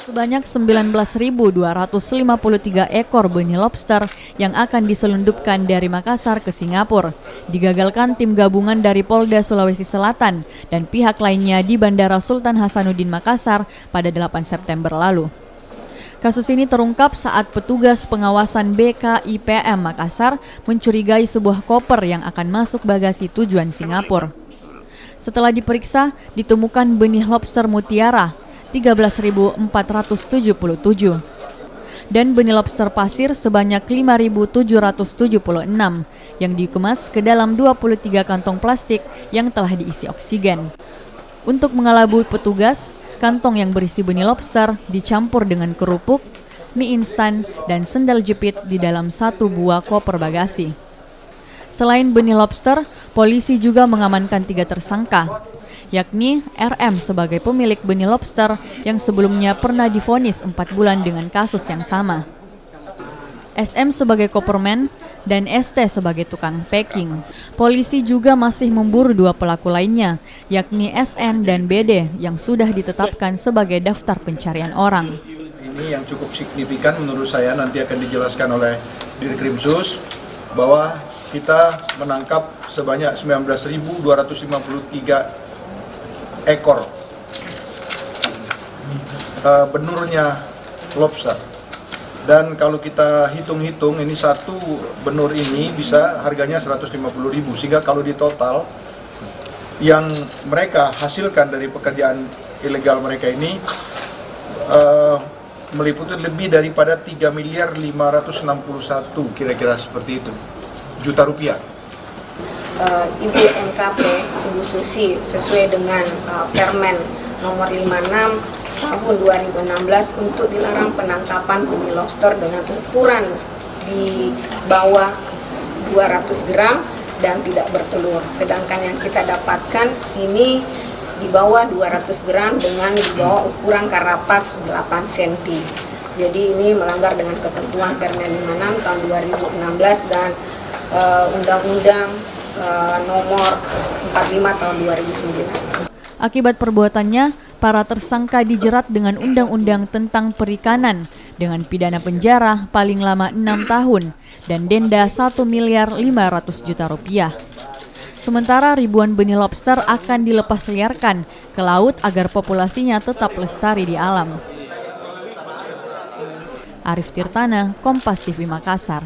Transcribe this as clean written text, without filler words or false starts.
Sebanyak 19.253 ekor benih lobster yang akan diselundupkan dari Makassar ke Singapura digagalkan tim gabungan dari Polda Sulawesi Selatan dan pihak lainnya di Bandara Sultan Hasanuddin Makassar pada 8 September lalu. Kasus ini terungkap saat petugas pengawasan BKIPM Makassar mencurigai sebuah koper yang akan masuk bagasi tujuan Singapura. Setelah diperiksa, ditemukan benih lobster mutiara 13.477 dan benih lobster pasir sebanyak 5.776 yang dikemas ke dalam 23 kantong plastik yang telah diisi oksigen. Untuk mengelabui petugas, kantong yang berisi benih lobster dicampur dengan kerupuk, mie instan, dan sendal jepit di dalam satu buah koper bagasi. Selain benih lobster, polisi juga mengamankan 3 tersangka, yakni RM sebagai pemilik benih lobster yang sebelumnya pernah divonis 4 bulan dengan kasus yang sama, SM sebagai koperman, dan ST sebagai tukang packing. Polisi juga masih memburu 2 pelaku lainnya, yakni SN dan BD yang sudah ditetapkan sebagai daftar pencarian orang. Ini yang cukup signifikan menurut saya, nanti akan dijelaskan oleh Dirkrimsus, bahwa kita menangkap sebanyak 19.253 ekor benurnya lobster. Dan kalau kita hitung-hitung, ini satu benur ini bisa harganya 150.000, sehingga kalau di total yang mereka hasilkan dari pekerjaan ilegal mereka ini meliputi lebih daripada 3.561 kira-kira seperti itu juta rupiah. Ibu MKP, Ibu Susi, sesuai dengan Permen nomor 56 tahun 2016 untuk dilarang penangkapan benih lobster dengan ukuran di bawah 200 gram dan tidak bertelur. Sedangkan yang kita dapatkan ini di bawah 200 gram dengan di bawah ukuran karapas 8 cm. Jadi ini melanggar dengan ketentuan Permen 56 tahun 2016 dan Undang-Undang nomor 45 tahun 2009. Akibat perbuatannya, para tersangka dijerat dengan Undang-Undang tentang Perikanan dengan pidana penjara paling lama 6 tahun dan denda 1.500.000.000 rupiah. Sementara ribuan benih lobster akan dilepas liarkan ke laut agar populasinya tetap lestari di alam. Arif Tirtana, Kompas TV Makassar.